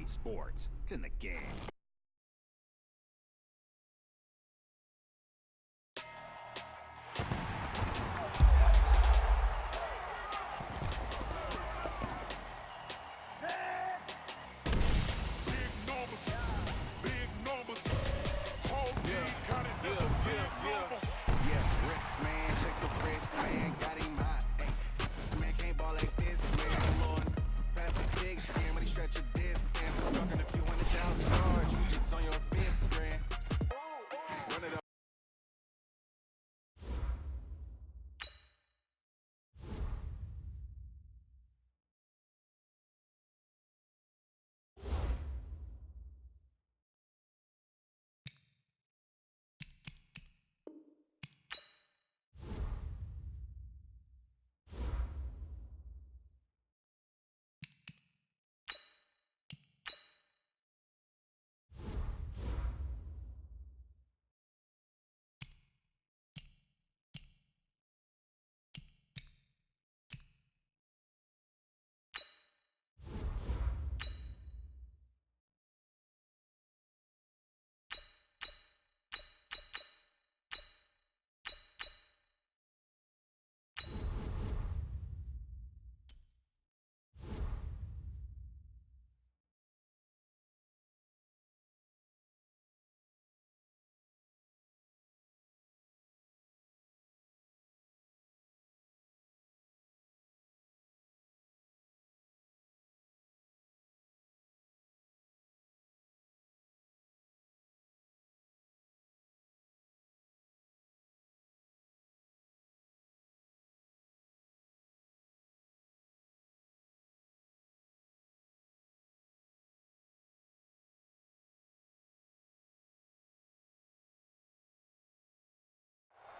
EA Sports. It's in the game.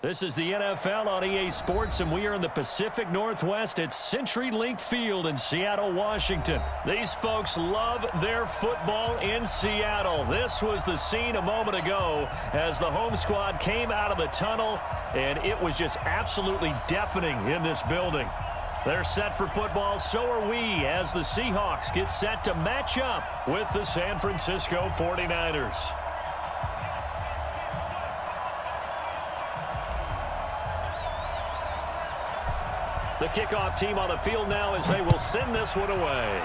This is the NFL on EA Sports, and we are in the Pacific Northwest at CenturyLink Field in Seattle, Washington. These folks love their football in Seattle. This was the scene a moment ago as the home squad came out of the tunnel, and it was just absolutely deafening in this building. They're set for football, so are we, as the Seahawks get set to match up with the San Francisco 49ers. The kickoff team on the field now as they will send this one away.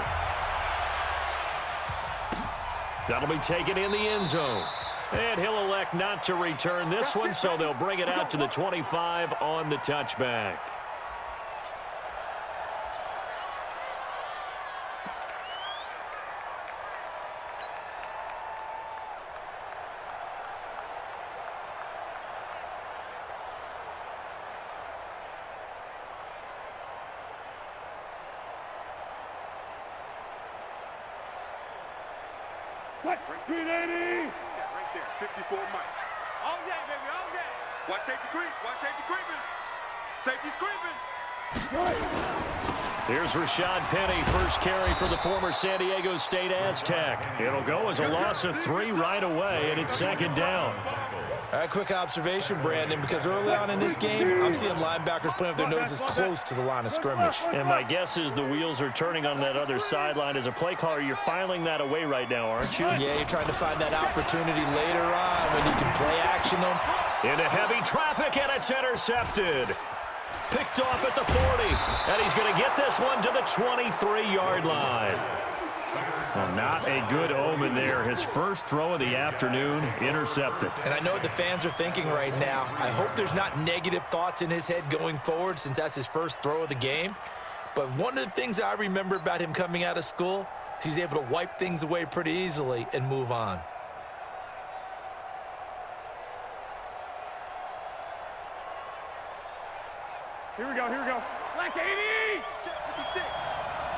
That'll be taken in the end zone. And he'll elect not to return this one, so they'll bring it out to the 25 on the touchback. Green 80! Right there, 54 Mike. All day, baby, all day. Watch safety creep, watch safety creeping. Safety's creeping. Here's Rashad Penny, first carry for the former San Diego State Aztec. It'll go as a loss of 3 right away, and it's second down. A quick observation, Brandon, because early on in this game, I'm seeing linebackers playing with their noses close to the line of scrimmage. And my guess is the wheels are turning on that other sideline. As a play caller, you're filing that away right now, aren't you? Yeah, you're trying to find that opportunity later on when you can play action them. Into heavy traffic, and it's intercepted. Picked off at the 40, and he's going to get this one to the 23-yard line. Well, not a good omen there. His first throw of the afternoon, intercepted. And I know what the fans are thinking right now. I hope there's not negative thoughts in his head going forward since that's his first throw of the game. But one of the things I remember about him coming out of school is he's able to wipe things away pretty easily and move on. Here we go, here we go. Black 80! Check 56.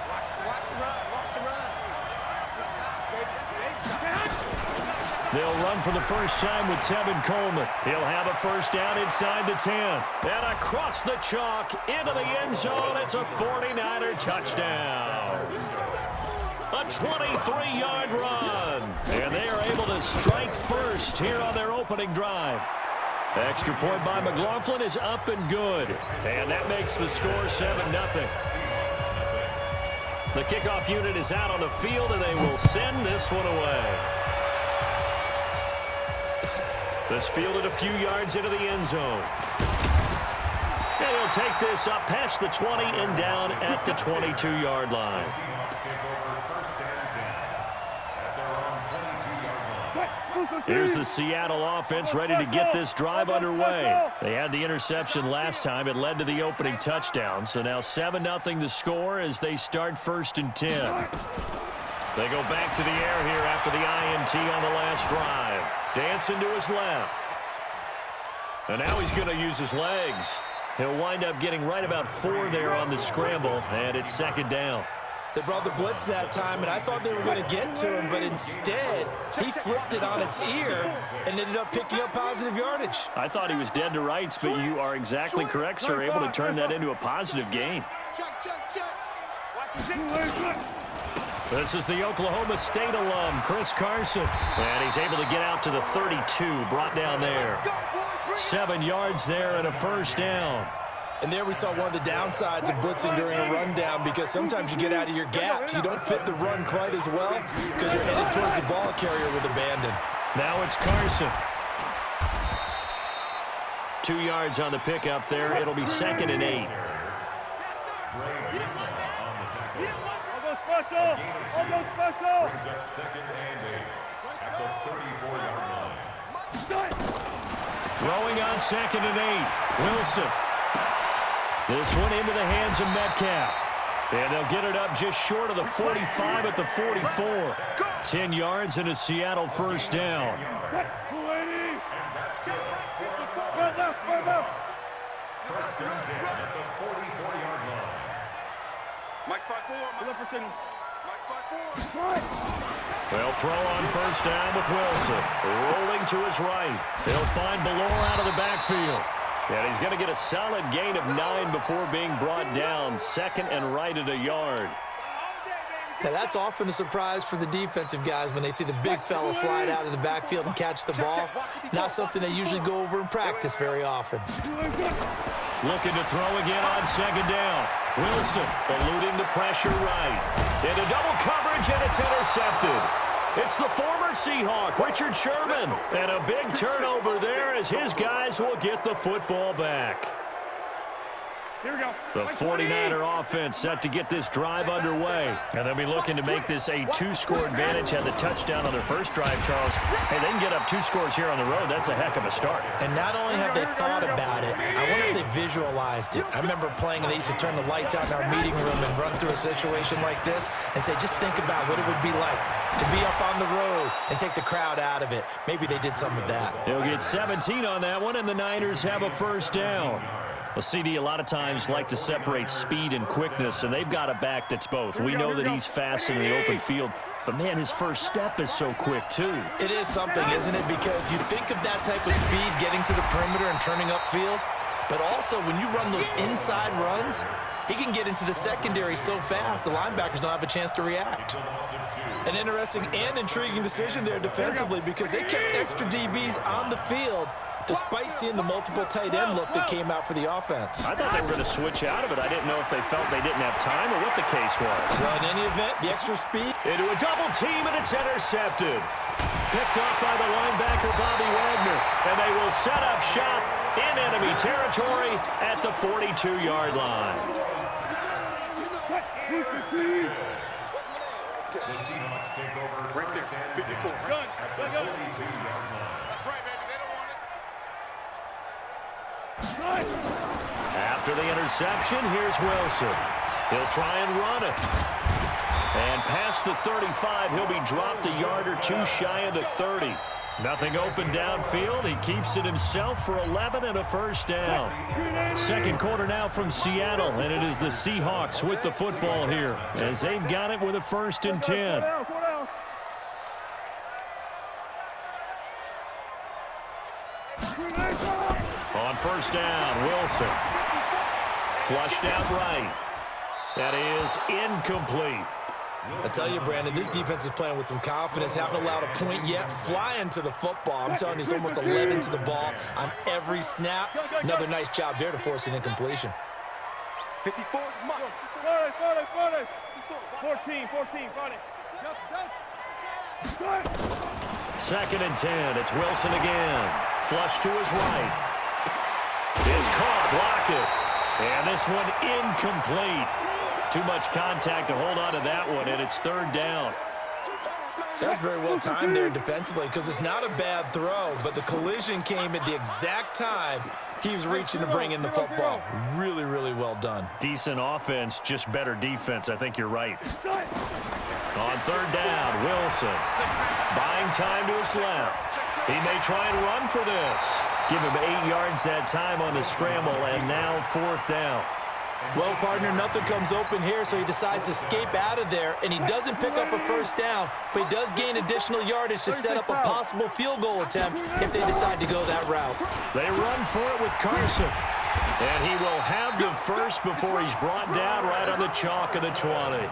Watch the run, watch the run. This shot, baby, that's big shot. They'll run for the first time with Tevin Coleman. He'll have a first down inside the 10. And across the chalk into the end zone. It's a 49er touchdown. A 23-yard run. And they are able to strike first here on their opening drive. Extra point by McLaughlin is up and good. And that makes the score 7-0. The kickoff unit is out on the field, and they will send this one away. This fielded a few yards into the end zone. And he'll take this up past the 20 and down at the 22-yard line. Here's the Seattle offense ready to get this drive underway. They had the interception last time. It led to the opening touchdown. So now 7-0 the score as they start 1st and 10. They go back to the air here after the INT on the last drive. Dancing to his left. And now he's going to use his legs. He'll wind up getting right about 4 there on the scramble, and it's 2nd down. They brought the blitz that time, and I thought they were going to get to him, but instead, he flipped it on its ear and ended up picking up positive yardage. I thought he was dead to rights, but you are exactly correct, sir, able to turn that into a positive gain. This is the Oklahoma State alum, Chris Carson, and he's able to get out to the 32, brought down there. 7 yards there and a 1st down. And there we saw one of the downsides of blitzing during a rundown, because sometimes you get out of your gaps. You don't fit the run quite as well because you're headed towards the ball carrier with abandon. Now it's Carson. 2 yards on the pickup there. It'll be 2nd and 8. Almost special. Brings up 2nd and 8 at the 34-yard line. Throwing on 2nd and 8. Wilson. This one into the hands of Metcalf. And they'll get it up just short of the 45 at the 44. 10 yards and a Seattle 1st down. First and 10 at the 44-yard line. Mike 5-4. Mike 5-4. They'll throw on 1st down with Wilson. Rolling to his right. They'll find Belor out of the backfield. And he's going to get a solid gain of 9 before being brought down. 2nd and right at a yard. Now, that's often a surprise for the defensive guys when they see the big fella slide out of the backfield and catch the ball. Not something they usually go over in practice very often. Looking to throw again on 2nd down. Wilson eluding the pressure right. Into double coverage, and it's intercepted. It's the former Seahawk, Richard Sherman. And a big turnover there as his guys will get the football back. Here we go. The 49er offense set to get this drive underway. And they'll be looking to make this a 2-score advantage. Had the touchdown on their first drive, Charles. Hey, they can get up 2 scores here on the road. That's a heck of a start. And not only have they thought about it, I wonder if they visualized it. I remember playing, and they used to turn the lights out in our meeting room and run through a situation like this and say, just think about what it would be like to be up on the road and take the crowd out of it. Maybe they did some of that. He'll get 17 on that one, and the Niners have a 1st down. Well, CD, a lot of times like to separate speed and quickness, and they've got a back that's both. We know that he's fast in the open field, but, man, his first step is so quick, too. It is something, isn't it? Because you think of that type of speed getting to the perimeter and turning upfield, but also when you run those inside runs, he can get into the secondary so fast the linebackers don't have a chance to react. An interesting and intriguing decision there defensively, because they kept extra DBs on the field despite seeing the multiple tight end look that came out for the offense. I thought they were going to switch out of it. I didn't know if they felt they didn't have time or what the case was. Well, in any event, the extra speed. Into a double team, and it's intercepted. Picked off by the linebacker, Bobby Wagner. And they will set up shop in enemy territory at the 42-yard line. The Seahawks take over Right there. 54. Gun. at the 42-yard line. That's right, baby. They don't want it. After the interception, here's Wilson. He'll try and run it. And past the 35, he'll be dropped a yard or 2 shy of the 30. Nothing open downfield. He keeps it himself for 11 and a 1st down. Second quarter now from Seattle, and it is the Seahawks with the football here as they've got it with a 1st and 10. On 1st down, Wilson. Flushed out right. That is incomplete. I tell you, Brandon, this defense is playing with some confidence. Haven't allowed a point yet. Flying to the football. I'm telling you, it's almost 11 to the ball on every snap. Another nice job there to force an incompletion. 54. 14, front it. 2nd and 10. It's Wilson again. Flush to his right. It's caught. Block it. And this one incomplete. Too much contact to hold on to that one, and it's 3rd down. That's very well timed there defensively because it's not a bad throw, but the collision came at the exact time he was reaching to bring in the football. Really, really well done. Decent offense, just better defense. I think you're right. On 3rd down, Wilson buying time to his left. He may try and run for this. Give him 8 yards that time on the scramble, and now 4th down. Well, partner, nothing comes open here, so he decides to escape out of there, and he doesn't pick up a 1st down, but he does gain additional yardage to set up a possible field goal attempt if they decide to go that route. They run for it with Carson, and he will have the first before he's brought down right on the chalk of the 20.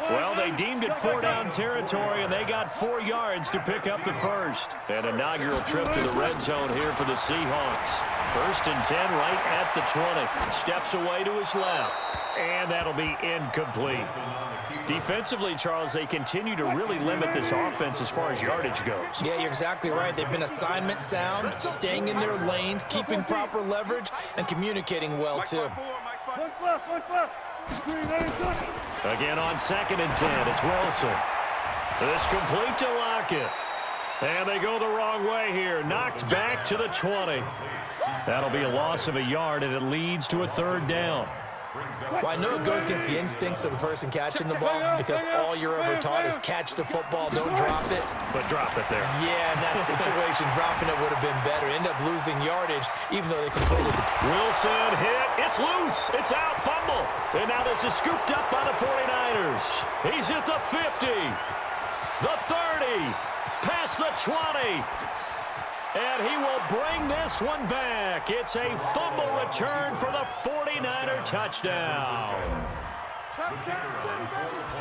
Well, they deemed it 4-down territory, and they got 4 yards to pick up the first. An inaugural trip to the red zone here for the Seahawks. 1st and 10 right at the 20. Steps away to his left, and that'll be incomplete. Defensively, Charles, they continue to really limit this offense as far as yardage goes. Yeah, you're exactly right. They've been assignment sound, staying in their lanes, keeping proper leverage, and communicating well, too. Again on 2nd and 10, it's Wilson. This complete to Lockett. And they go the wrong way here. Knocked back to the 20. That'll be a loss of a yard, and it leads to a 3rd down. Well, I know it goes against the instincts of the person catching the ball because all you're ever taught is catch the football, don't drop it. But drop it there. Yeah, in that situation, dropping it would have been better. End up losing yardage, even though they completed it. Wilson hit. It's loose. It's out. Fumble. And now this is scooped up by the 49ers. He's at the 50. The 30. Past the 20. And he will bring this one back. It's a fumble return for the 49er touchdown.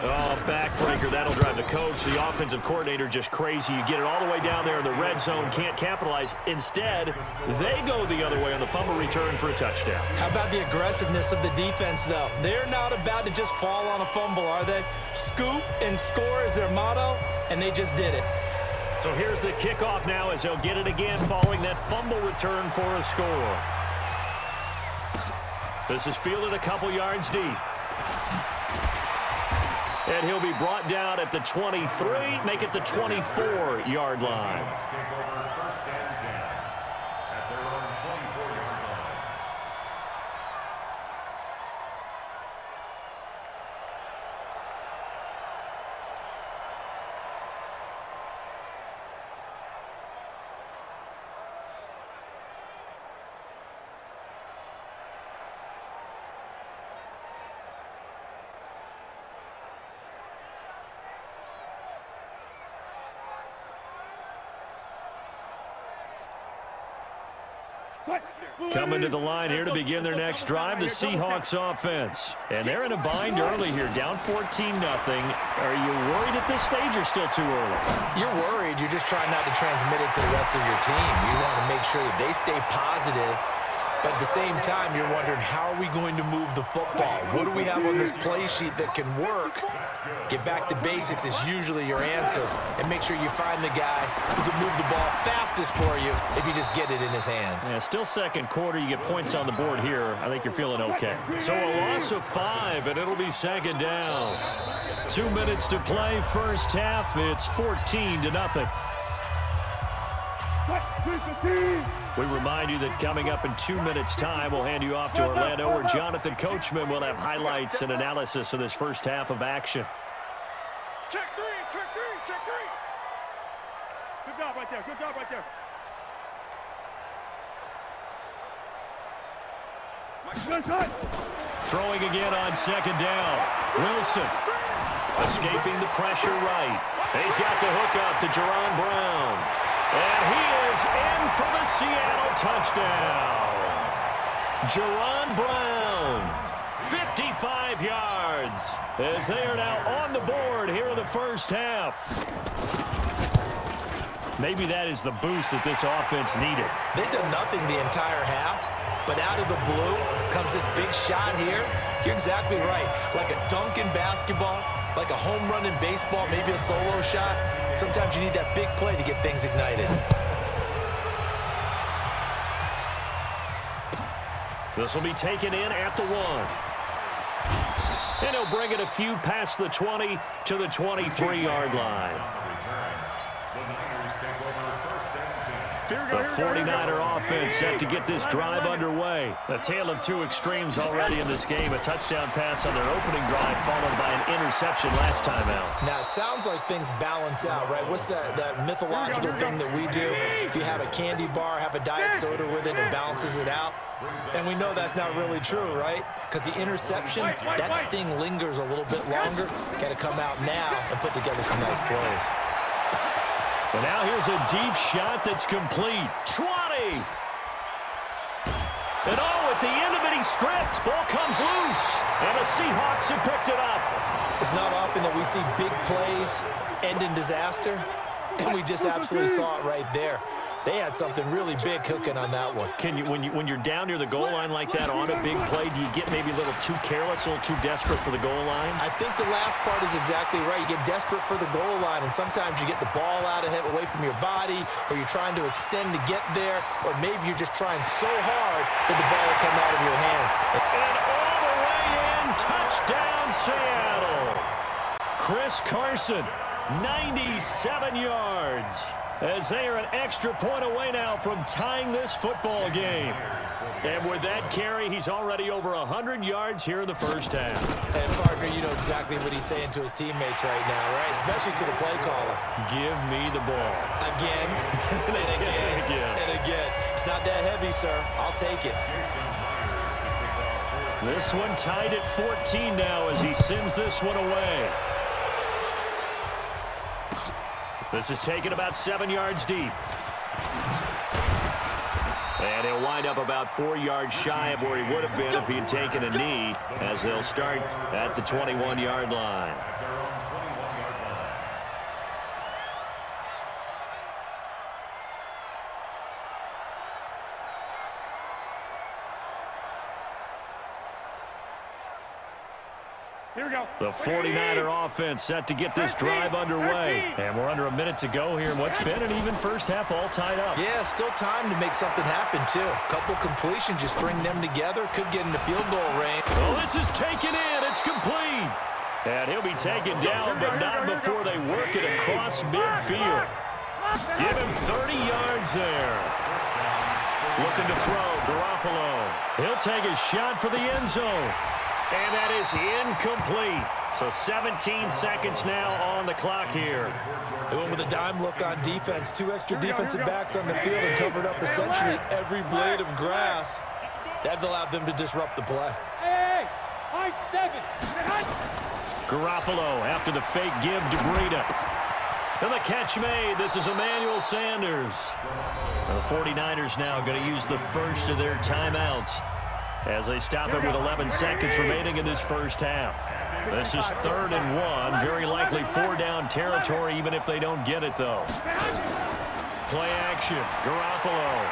Oh, backbreaker. That'll drive the coach. The offensive coordinator just crazy. You get it all the way down there in the red zone. Can't capitalize. Instead, they go the other way on the fumble return for a touchdown. How about the aggressiveness of the defense, though? They're not about to just fall on a fumble, are they? Scoop and score is their motto, and they just did it. So here's the kickoff now as they'll get it again following that fumble return for a score. This is fielded a couple yards deep. And he'll be brought down at the 23, make it the 24-yard line. Coming to the line here to begin their next drive, the Seahawks offense. And they're in a bind early here, down 14-0. Are you worried at this stage or still too early? You're worried. You're just trying not to transmit it to the rest of your team. You want to make sure that they stay positive. But at the same time, you're wondering, how are we going to move the football? What do we have on this play sheet that can work? Get back to basics is usually your answer. And make sure you find the guy who can move the ball fastest for you if you just get it in his hands. Yeah, still second quarter. You get points on the board here. I think you're feeling okay. So a loss of 5, and it'll be 2nd down. 2 minutes to play, first half. It's 14-0. We remind you that coming up in 2 minutes' time, we'll hand you off to Orlando, where Jonathan Coachman will have highlights and analysis of this first half of action. Check three. Good job right there. Throwing again on 2nd down. Wilson escaping the pressure right. He's got the hookup to Jerron Brown. And he is in for the Seattle touchdown. Jerron Brown, 55 yards, as they are now on the board here in the first half. Maybe that is the boost that this offense needed. They've done nothing the entire half, but out of the blue comes this big shot here. You're exactly right. Like a dunk in basketball, like a home run in baseball, maybe a solo shot. Sometimes you need that big play to get things ignited. This will be taken in at the 1. And he'll bring it a few past the 20 to the 23-yard line. The 49er offense set to get this drive underway. A tale of two extremes already in this game. A touchdown pass on their opening drive followed by an interception last time out. Now, it sounds like things balance out, right? What's that mythological thing that we do? If you have a candy bar, have a diet soda with it, it balances it out. And we know that's not really true, right? Because the interception, that sting lingers a little bit longer. Got to come out now and put together some nice plays. And now here's a deep shot that's complete. 20. And at the end of it, he stripped. Ball comes loose. And the Seahawks have picked it up. It's not often that we see big plays end in disaster. And we just absolutely saw it right there. They had something really big cooking on that one. Can you, when you're down near the goal line like that on a big play, do you get maybe a little too careless, a little too desperate for the goal line? I think the last part is exactly right. You get desperate for the goal line, and sometimes you get the ball out ahead, away from your body, or you're trying to extend to get there, or maybe you're just trying so hard that the ball will come out of your hands. And all the way in, touchdown Seattle. Chris Carson, 97 yards. As they are an extra point away now from tying this football game. And with that carry, he's already over 100 yards here in the first half. And, partner, you know exactly what he's saying to his teammates right now, right? Especially to the play caller. Give me the ball. Again, and again, and again. It's not that heavy, sir. I'll take it. This one tied at 14 now as he sends this one away. This is taken about 7 yards deep. And he'll wind up about 4 yards shy of where he would have been if he had taken a knee, as they'll start at the 21-yard line. Here we go. The 49er offense set to get this drive underway. And we're under a minute to go here in what's been an even first half, all tied up. Yeah, still time to make something happen, too. A couple completions, you string them together, could get into field goal range. Well, this is taken in. It's complete. And he'll be taken down, but not before they work it across midfield. Give him 30 yards there. Looking to throw, Garoppolo. He'll take a shot for the end zone. And that is incomplete. So 17 seconds now on the clock here. They went with a dime look on defense. 2 extra defensive backs on the field and covered up essentially every blade of grass. That allowed them to disrupt the play. Hey, high 7. Garoppolo after the fake give to Breida. And the catch made. This is Emmanuel Sanders. And the 49ers now going to use the first of their timeouts as they stop it with 11 seconds remaining in this first half. This is 3rd and 1. Very likely 4-down territory, even if they don't get it, though. Play action. Garoppolo.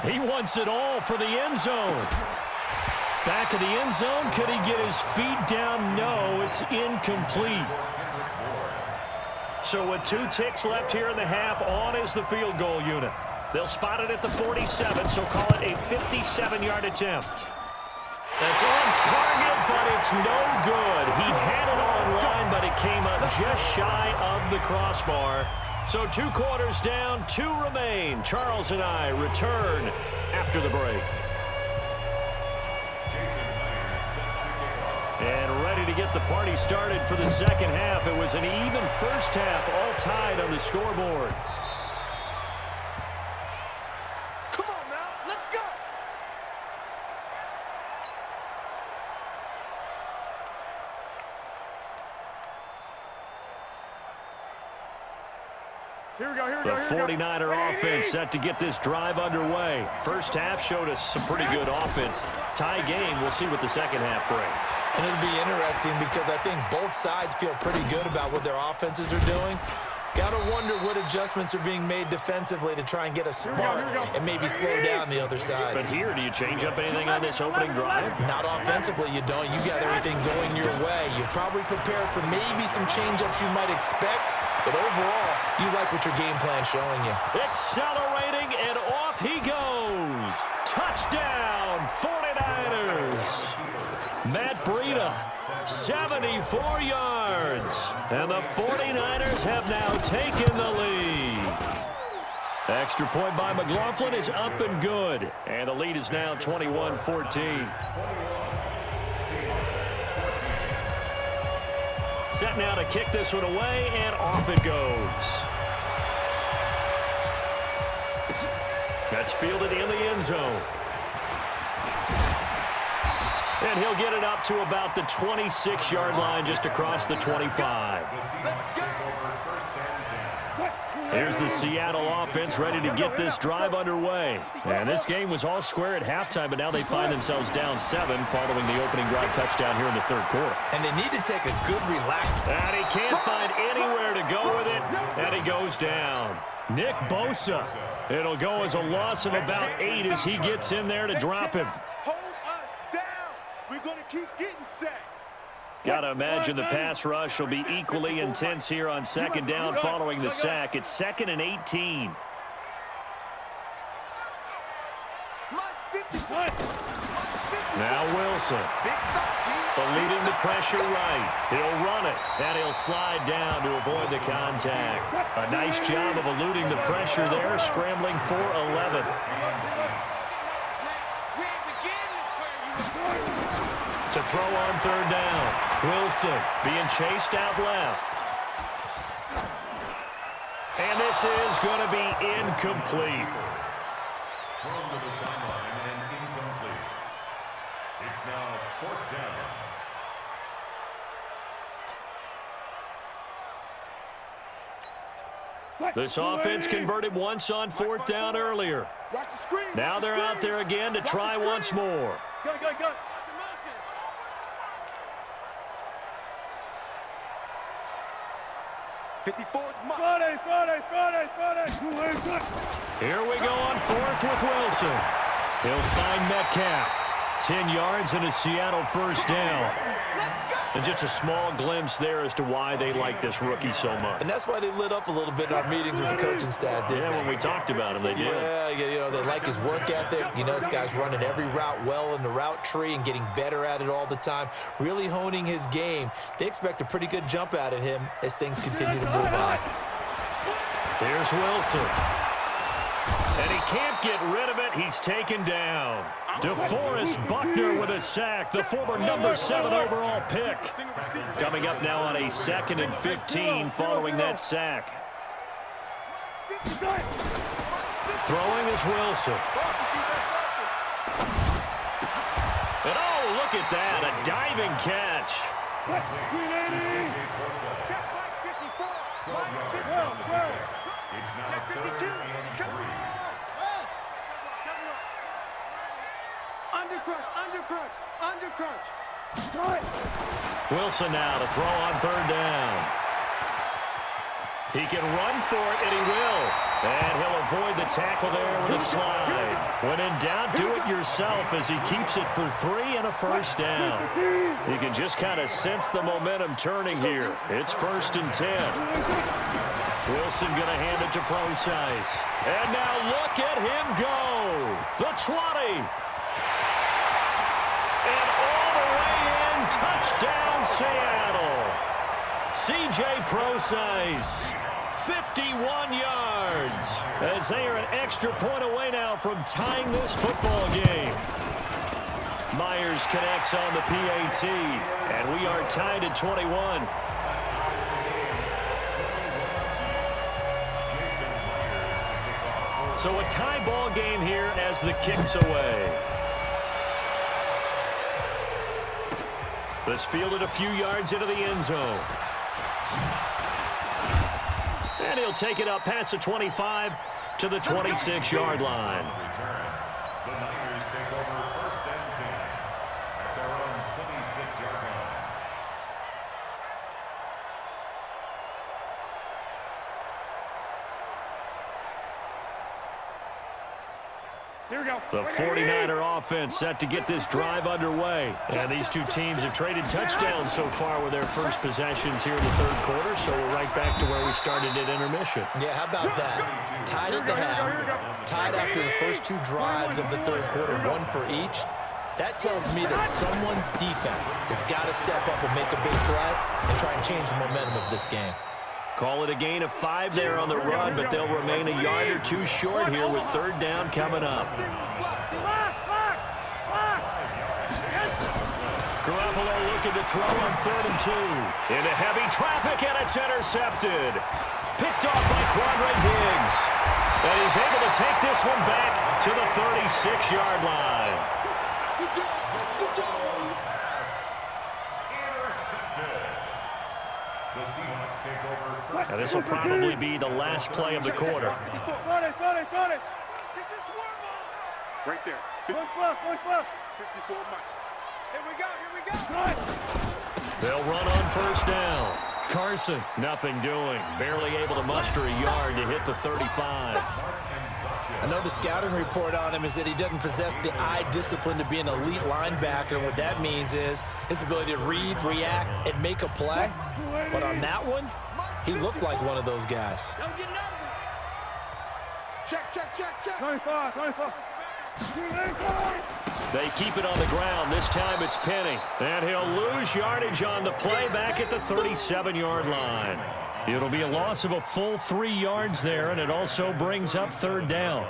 He wants it all for the end zone. Back of the end zone. Could he get his feet down? No, it's incomplete. So with 2 ticks left here in the half, on is the field goal unit. They'll spot it at the 47, so call it a 57-yard attempt. That's on target, but it's no good. He had it on line, but it came up just shy of the crossbar. So 2 quarters down, 2 remain. Charles and I return after the break. And ready to get the party started for the second half. It was an even first half, all tied on the scoreboard. The 49er offense set to get this drive underway. First half showed us some pretty good offense. Tie game, we'll see what the second half brings. And it'll be interesting because I think both sides feel pretty good about what their offenses are doing. Got to wonder what adjustments are being made defensively to try and get a spark and maybe slow down the other side. But here, do you change up anything on this opening drive? Not offensively, you don't. You got everything going your way. You've probably prepared for maybe some change-ups you might expect, but overall, you like what your game plan's showing you. Accelerating, and off he goes. Touchdown, 49ers. Matt Breida, 74 yards. And the 49ers have now taken the lead. Extra point by McLaughlin is up and good. And the lead is now 21-14. Set now to kick this one away, and off it goes. That's fielded in the end zone. And he'll get it up to about the 26-yard line, just across the 25. Here's the Seattle offense ready to get this drive underway. And this game was all square at halftime, but now they find themselves down 7 following the opening drive touchdown here in the third quarter. And they need to take a good relax. And he can't find anywhere to go with it, and he goes down. Nick Bosa. It'll go as a loss of about 8 as he gets in there to drop him. Hold us down. We're going to keep getting sacks. Got to imagine the pass rush will be equally intense here on second down following the sack. It's 2nd and 18. Now Wilson. Eluding the pressure right. He'll run it, and he'll slide down to avoid the contact. A nice job of eluding the pressure there, scrambling for 11. To throw on third down. Wilson being chased out left. And this is going to be incomplete. Thrown to the sideline and incomplete. It's now 4th down. This offense converted once on 4th down earlier. Now they're out there again to try once more. Go. 54th. Here we go on 4th with Wilson. He'll find Metcalf. 10 yards and a Seattle first down. And just a small glimpse there as to why they like this rookie so much. And that's why they lit up a little bit in our meetings with the coaching staff, didn't they? Yeah, when we talked about him, they did. Yeah, you know, they like his work ethic. You know, this guy's running every route well in the route tree and getting better at it all the time, really honing his game. They expect a pretty good jump out of him as things continue to move on. Here's Wilson. And he can't get rid of it. He's taken down. DeForest Buckner with a sack, the former number 7 overall pick. Coming up now on a 2nd and 15 following that sack. Throwing is Wilson. And oh, look at that, a diving catch. It's now 3rd and 3. Undercrunch. Wilson now to throw on 3rd down. He can run for it, and he will. And he'll avoid the tackle there with a slide. When in doubt, do it yourself as he keeps it for 3 and a first down. You can just kind of sense the momentum turning here. It's 1st and 10. Wilson going to hand it to Procise. And now look at him go. The 20. And all the way in, touchdown Seattle. C.J. Procise, 51 yards, as they are an extra point away now from tying this football game. Myers connects on the PAT, and we are tied at 21. So a tie ball game here as the kick's away. This fielded a few yards into the end zone. And he'll take it up past the 25 to the 26-yard line. The Niners take over 1st and 10 at their own 26-yard line. 1 Here we go. The 49er offense set to get this drive underway. And these two teams have traded touchdowns so far with their first possessions here in the third quarter, so we're right back to where we started at intermission. Yeah, how about that? Tied at the half, tied after the first two drives of the third quarter, one for each. That tells me that someone's defense has got to step up and make a big play and try and change the momentum of this game. Call it a gain of 5 there on the run, but they'll remain a yard or two short here with third down coming up. Garoppolo looking to throw on 3rd and 2. Into heavy traffic, and it's intercepted. Picked off by Quandre Diggs. And he's able to take this one back to the 36-yard line. Now this will probably be the last play of the quarter. Got it. Right there. Look left. 54 Mike. Here we go. They'll run on first down. Carson, nothing doing. Barely able to muster a yard to hit the 35. I know the scouting report on him is that he doesn't possess the eye discipline to be an elite linebacker. And what that means is his ability to read, react, and make a play. But on that one, he looked like one of those guys. Don't get nervous. Check. 25. They keep it on the ground. This time it's Penny. And he'll lose yardage on the play back at the 37-yard line. It'll be a loss of a full 3 yards there, and it also brings up third down.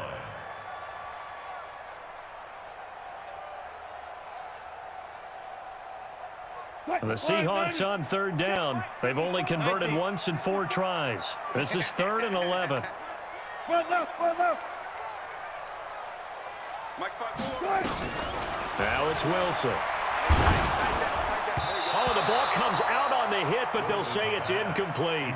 The Seahawks on third down. They've only converted once in 4 tries. This is 3rd and 11. Now it's Wilson. Oh, the ball comes out on the hit, but they'll say it's incomplete.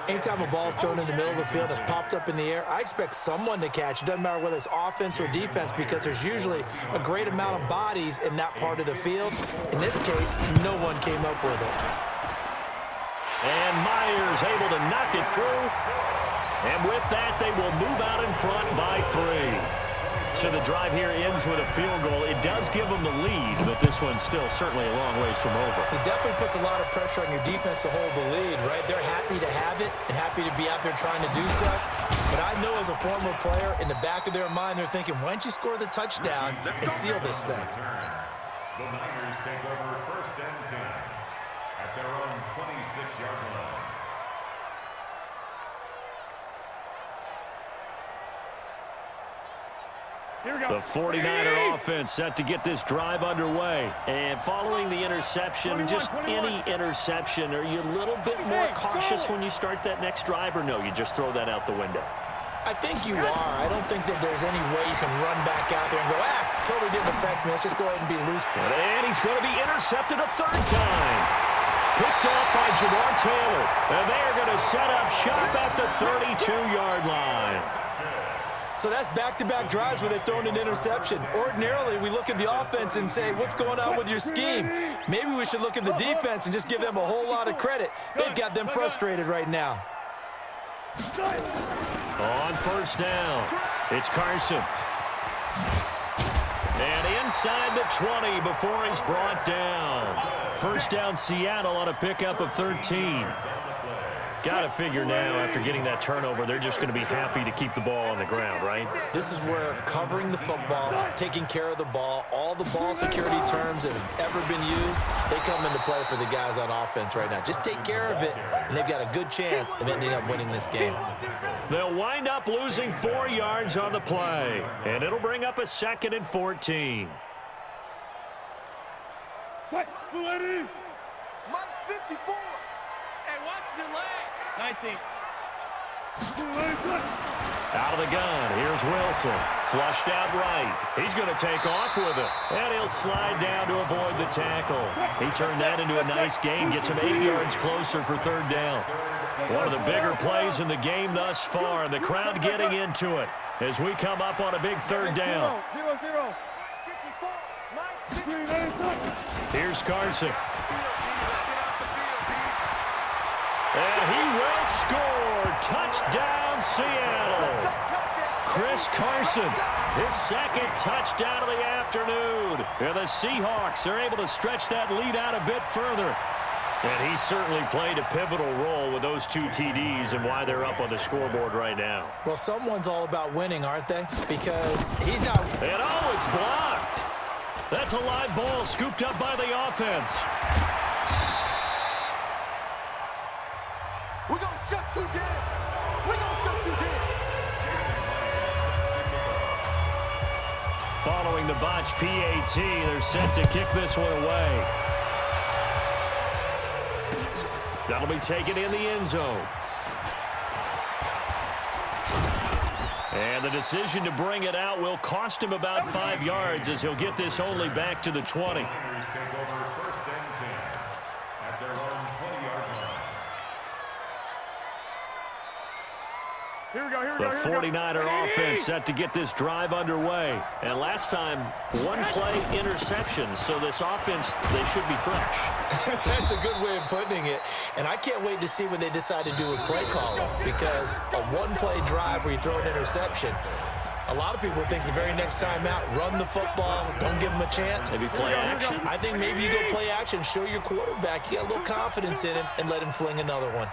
Anytime a ball's thrown in the middle of the field, it's popped up in the air, I expect someone to catch. It doesn't matter whether it's offense or defense, because there's usually a great amount of bodies in that part of the field. In this case, no one came up with it. And Myers able to knock it through. And with that, they will move out in front by 3. So the drive here ends with a field goal. It does give them the lead, but this one's still certainly a long ways from over. It definitely puts a lot of pressure on your defense to hold the lead, right? They're happy to have it and happy to be out there trying to do so. But I know as a former player, in the back of their mind, they're thinking, why don't you score the touchdown and seal this thing? The Niners take over 1st and 10 at their own 26-yard line. Here we go. The 49er offense set to get this drive underway. And following the interception, just any interception, are you a little bit more cautious when you start that next drive, or no, you just throw that out the window? I think you are. I don't think that there's any way you can run back out there and go, totally didn't affect me. Let's just go ahead and be loose. And he's going to be intercepted a 3rd time. Picked off by Jamar Taylor. And they are going to set up shop at the 32-yard line. So that's back-to-back drives where they've thrown an interception. Ordinarily, we look at the offense and say, what's going on with your scheme? Maybe we should look at the defense and just give them a whole lot of credit. They've got them frustrated right now. On first down, it's Carson. And inside the 20 before he's brought down. First down, Seattle on a pickup of 13. Got to figure now, after getting that turnover, they're just going to be happy to keep the ball on the ground, right? This is where covering the football, taking care of the ball, all the ball security terms that have ever been used, they come into play for the guys on offense right now. Just take care of it, and they've got a good chance of ending up winning this game. They'll wind up losing 4 yards on the play, and it'll bring up a 2nd and 14. Mike 54. Hey, watch the leg. 19. Out of the gun, here's Wilson. Flushed out right. He's going to take off with it. And he'll slide down to avoid the tackle. He turned that into a nice gain. Gets him 8 yards closer for 3rd down. One of the bigger plays in the game thus far. The crowd getting into it as we come up on a big 3rd down. 0-0. Here's Carson. And he will score. Touchdown, Seattle. Chris Carson. His second touchdown of the afternoon. And the Seahawks are able to stretch that lead out a bit further. And he certainly played a pivotal role with those 2 TDs and why they're up on the scoreboard right now. Well, someone's all about winning, aren't they? Because he's not... And oh, it's blocked. That's a live ball scooped up by the offense. We're going to shut you down. We're going to shut you down. Following the botched PAT, they're set to kick this one away. That'll be taken in the end zone. And the decision to bring it out will cost him about 5 yards as he'll get this only back to the 20. Take over first and 10 at their own 20-yard line. Here we go, here we The go, here we go. 49er offense set to get this drive underway. And last time, 1 play interception, so this offense, they should be fresh. That's a good way of putting it. And I can't wait to see what they decide to do with play calling, because a 1-play drive where you throw an interception, a lot of people think the very next time out, run the football, don't give them a chance. Maybe play action. I think maybe you go play action, show your quarterback, you got a little confidence in him, and let him fling another one.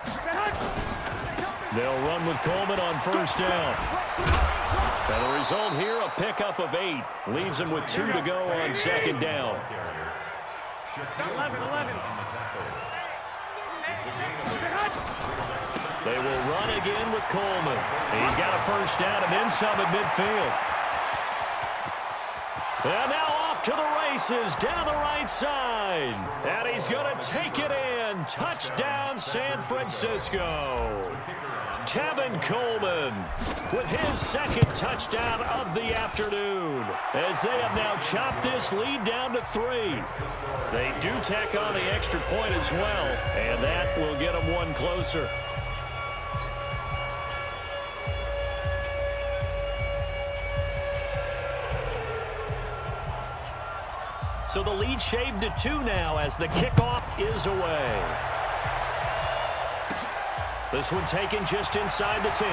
They'll run with Coleman on first down. And the result here, a pickup of 8. Leaves him with 2 to go on second down. 11. They will run again with Coleman. He's got a first down and then some at midfield. And now off to the races down the right side. And he's going to take it in. Touchdown, San Francisco. Tevin Coleman with his second touchdown of the afternoon, as they have now chopped this lead down to 3. They do tack on the extra point as well, and that will get them 1 closer. So the lead shaved to 2 now as the kickoff is away. This one taken just inside the 10.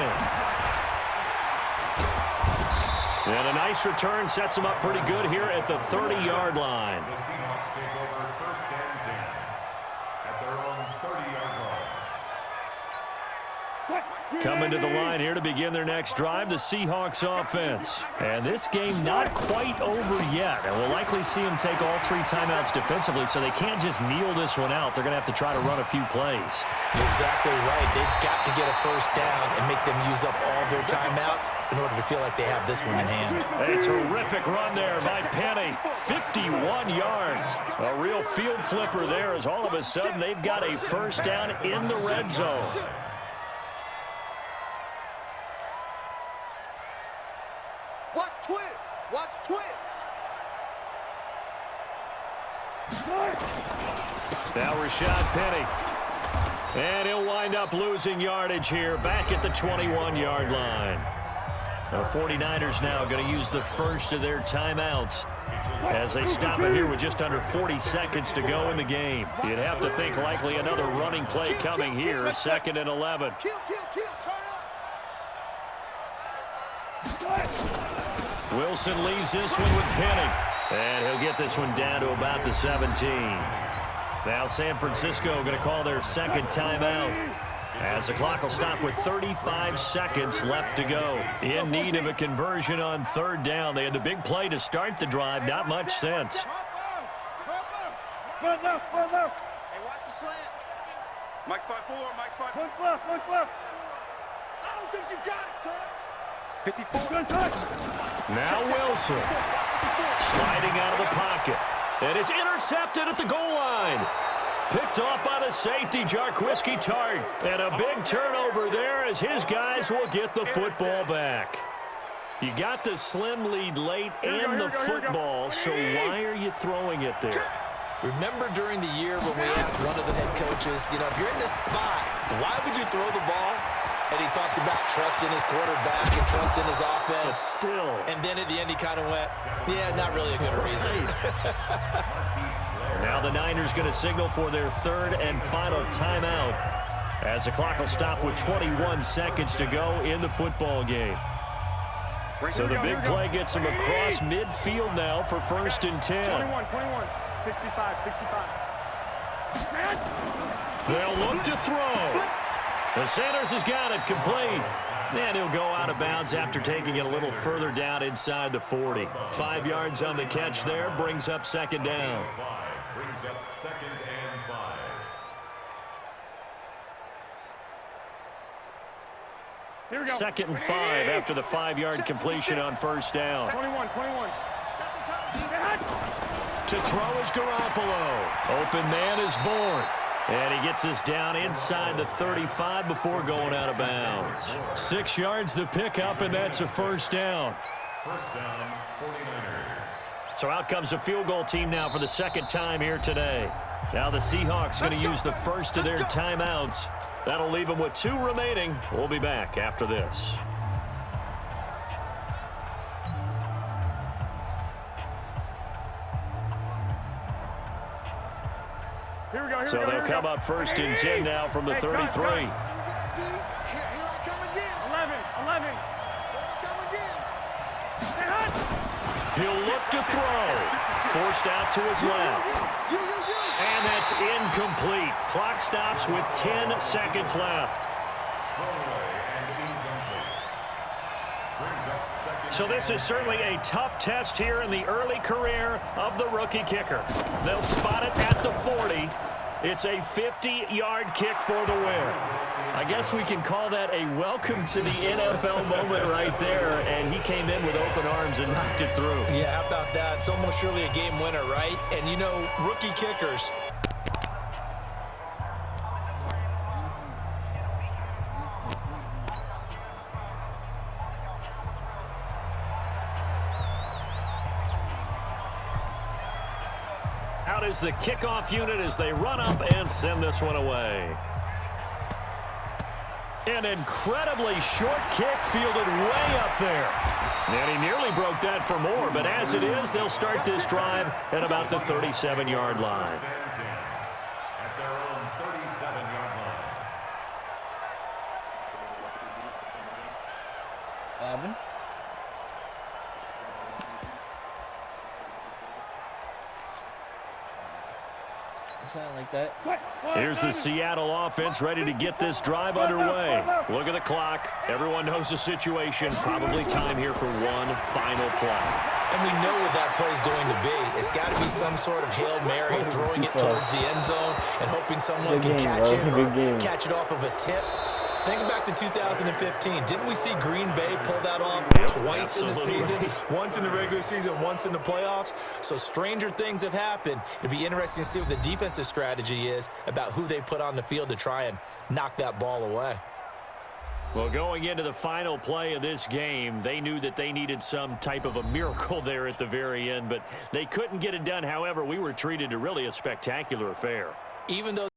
And a nice return sets him up pretty good here at the 30-yard line. The Seahawks take over first and 10 at their own 30-yard line. Coming to the line here to begin their next drive, the Seahawks offense. And this game not quite over yet. And we'll likely see them take all 3 timeouts defensively, so they can't just kneel this one out. They're going to have to try to run a few plays. You're exactly right. They've got to get a first down and make them use up all their timeouts in order to feel like they have this one in hand. A terrific run there by Penny. 51 yards. A real field flipper there, as all of a sudden they've got a first down in the red zone. Watch twist. Watch twist. Now Rashad Penny. And he'll wind up losing yardage here back at the 21-yard line. The 49ers now going to use the first of their timeouts as they stop it here with just under 40 seconds to go in the game. You'd have to think likely another running play coming here, 2nd and 11. Kill, turn up. Wilson leaves this one with Penny. And he'll get this one down to about the 17. Now San Francisco going to call their second timeout, as the clock will stop with 35 seconds left to go. In need of a conversion on 3rd down. They had the big play to start the drive. Not much sense. Hey, watch the slant. Mike 5-4, Mike 5. Look left. I don't think you got it, son. 54. Good touch. Now Wilson sliding out of the pocket. And it's intercepted at the goal line. Picked off by the safety, Jarquiski Tart. And a big turnover there as his guys will get the football back. You got the slim lead late and the football, so why are you throwing it there? Remember during the year when we asked one of the head coaches, if you're in this spot, why would you throw the ball? And he talked about trusting his quarterback and trusting his offense. But still. And then at the end he kind of went, yeah, not really a good reason. Now the Niners going to signal for their 3rd and final timeout, as the clock will stop with 21 seconds to go in the football game. So the big play gets him across midfield now for 1st and 10. 21, 65. They'll look to throw. The Sanders has got it complete. And he'll go out of bounds after taking it a little further down inside the 40. 5 yards on the catch there, brings up 2nd down. Brings up 2nd and 5. Here we go. 2nd and 5 after the 5-yard completion on 1st down. 21. To throw is Garoppolo. Open man is born. And he gets us down inside the 35 before going out of bounds. 6 yards the pickup, and that's a 1st down. 1st down, 49ers. So out comes a field goal team now for the 2nd time here today. Now the Seahawks going to use the first of their timeouts. That'll leave them with 2 remaining. We'll be back after this. So they'll come up 1st and 10 now from the 33. Here I come again. 11. He'll look to throw. Forced out to his left. And that's incomplete. Clock stops with 10 seconds left. So this is certainly a tough test here in the early career of the rookie kicker. They'll spot it at the 40. It's a 50-yard kick for the win. I guess we can call that a welcome to the NFL moment right there, and he came in with open arms and knocked it through. Yeah, how about that? It's almost surely a game winner, right? And, you know, rookie kickers, out is the kickoff unit as they run up and send this one away. An incredibly short kick fielded way up there. And he nearly broke that for more, but as it is, they'll start this drive at about the 37-yard line. At their own 37-yard line. Alvin. Something like that. Here's the Seattle offense ready to get this drive underway. Look at the clock. Everyone knows the situation. Probably time here for one final play. and we know what that play is going to be. It's got to be some sort of Hail Mary, throwing it towards the end zone and hoping someone can catch it or catch it off of a tip. Think back to 2015. Didn't we see Green Bay pull that off twice in the season? Once in the regular season, once in the playoffs. So stranger things have happened. It'll be interesting to see what the defensive strategy is about who they put on the field to try and knock that ball away. Well, going into the final play of this game, they knew that they needed some type of a miracle there at the very end, but they couldn't get it done. However, we were treated to really a spectacular affair. Even though